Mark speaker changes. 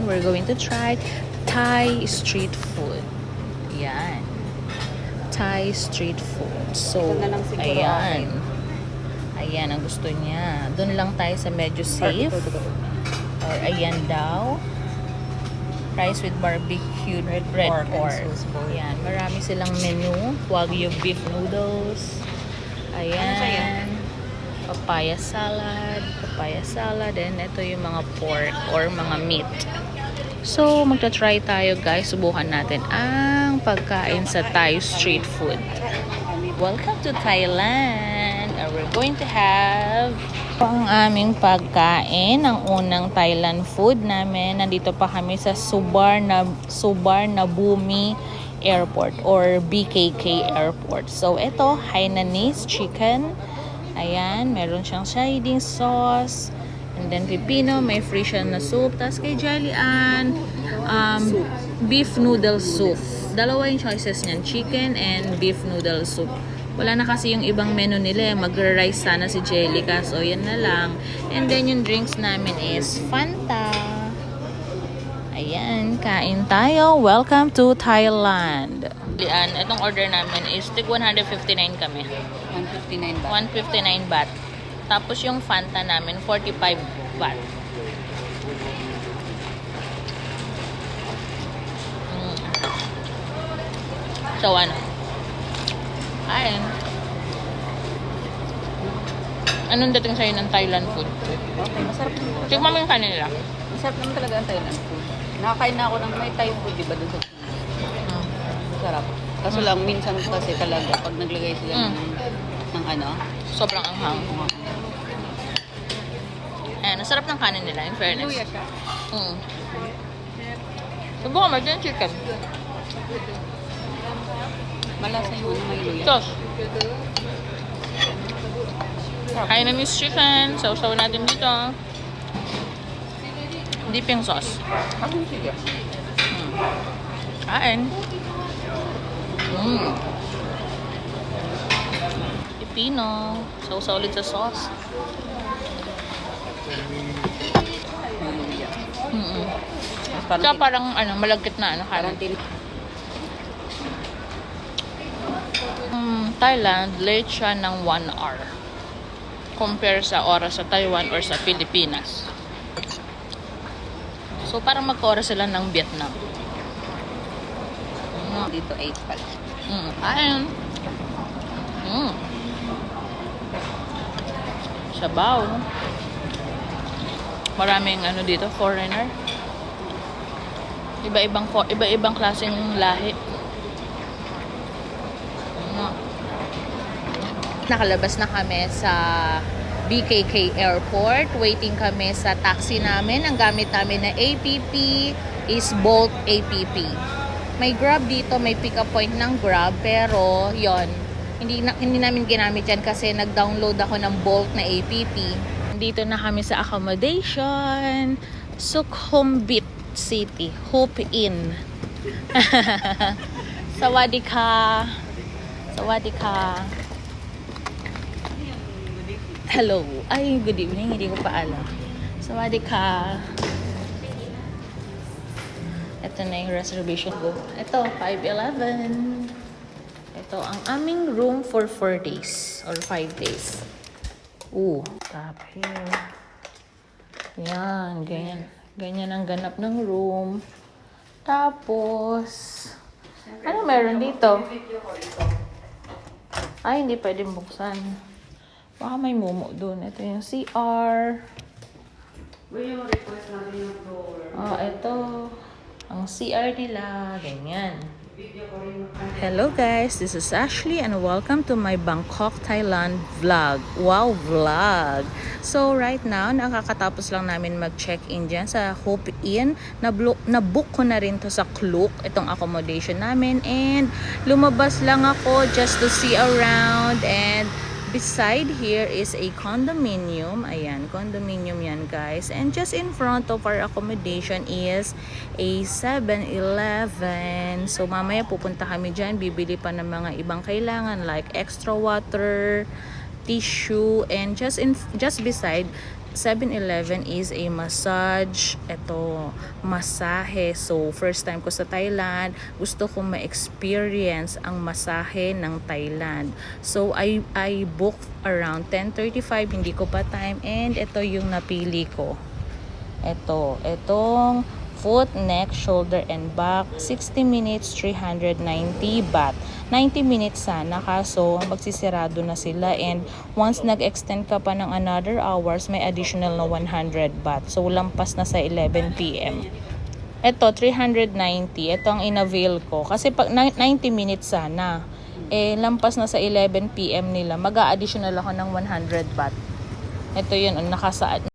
Speaker 1: we're going to try Thai street food. Yan. Thai street food. So,
Speaker 2: Ito na lang siguro
Speaker 1: ayan. Ayan ang gusto niya. Doon lang tayo sa medyo safe. Or ayan daw. Rice with barbecued red pork. Ayan. Marami silang menu. Wagyu beef noodles. Ayan. Papaya salad. And ito yung mga pork or mga meat. So, magta-try tayo guys. Subukan natin ang pagkain sa Thai street food. Welcome to Thailand! We're going to have ang aming pagkain. Ang unang Thailand food namin. Nandito pa kami sa Subarnabhumi Airport or BKK Airport. So, ito, Hainanese chicken. Ayan, meron siyang shading sauce. And then pipino, may free siya na soup. Tapos kay Jollian, beef noodle soup. Dalawa yung choices niyan, chicken and beef noodle soup. Wala na kasi yung ibang menu nila. Magra-rice sana si Jellica. So, yan na lang. And then yung drinks namin is Fanta. Ayan, kain tayo. Welcome to Thailand. Itong order namin is tig 159 kami.
Speaker 2: 159 ba?
Speaker 1: 159 baht. Tapos yung Fanta namin, 45 baht. So, ano? Ayun. Anong dating sa'yo ng Thailand food?
Speaker 2: Okay, masarap naman.
Speaker 1: Tikman mo yung kanin nila.
Speaker 2: Masarap naman talaga ang Thailand food. Nakakain na ako ng may Thai food, di ba, doon sa masarap. Kaso lang, minsan kasi talaga, pag naglagay sila ng ano,
Speaker 1: Sobrang anghang. Ayan, nasarap ng kanin nila, in fairness.
Speaker 2: luya siya.
Speaker 1: Subukan mo, ito yung chicken.
Speaker 2: Malasa yung ano, may luya.
Speaker 1: Sauce. Hainanese chicken. Sausaw natin dito. Dipping sauce.
Speaker 2: Sige.
Speaker 1: Kain. Pipino. Sausaw ulit sa sauce.
Speaker 2: May luya.
Speaker 1: Tsaka parang malagkit na
Speaker 2: Parang
Speaker 1: kanin. Thailand, late siya ng 1 hour. Compare sa oras sa Taiwan or sa Pilipinas. So, parang magka-oras sila ng Vietnam.
Speaker 2: Dito 8 pala.
Speaker 1: Ayun. Sabaw. Maraming dito, foreigner. Iba-ibang klaseng lahi. Nakalabas na kami sa BKK Airport. Waiting kami sa taxi namin. Ang gamit namin na APP is Bolt APP. May Grab dito, may pick-up point ng Grab. Pero, yon hindi namin ginamit yan kasi nag-download ako ng Bolt na APP. Dito na kami sa accommodation. Sukhumvit City. Hope Inn. Sawadika. Sawadika. Hello. Ay, good evening. Hindi ko pa alam. Sawadika. Ito na yung reservation ko. Ito, 511. Ito ang aming room for 4 days or 5 days. Top here. Yan, ganyan. Ganyan ang ganap ng room. Tapos, ano meron dito? Ay, hindi pwedeng buksan. Baka may mumo doon. Ito yung CR. Ito. Ang CR nila. Ganyan. Hello guys, this is Ashley and welcome to my Bangkok, Thailand vlog. Wow, vlog! So right now, nakakatapos lang namin mag-check-in dyan sa Hope Inn. Na-book ko na rin to sa Klook, itong accommodation namin. And lumabas lang ako just to see around. And beside here is a condominium. Ayan, condominium yan guys. And just in front of our accommodation is a 7-Eleven. So mamaya pupunta kami dyan. Bibili pa ng mga ibang kailangan like extra water, tissue, and just beside 7-Eleven is a massage. Ito, masahe. So, first time ko sa Thailand. Gusto ko ma-experience ang masahe ng Thailand. So, I booked around 10:35. Hindi ko pa time. And ito yung napili ko. Itong foot, neck, shoulder, and back. 60 minutes, 390 baht. 90 minutes sana, kaso magsisirado na sila. And once nag-extend ka pa ng another hours, may additional na 100 baht. So, lampas na sa 11 p.m. Ito, 390. Ito ang inavail ko. Kasi pag 90 minutes sana, lampas na sa 11 p.m. nila, mag-a-additional ako ng 100 baht. Ito yun, nakasaad.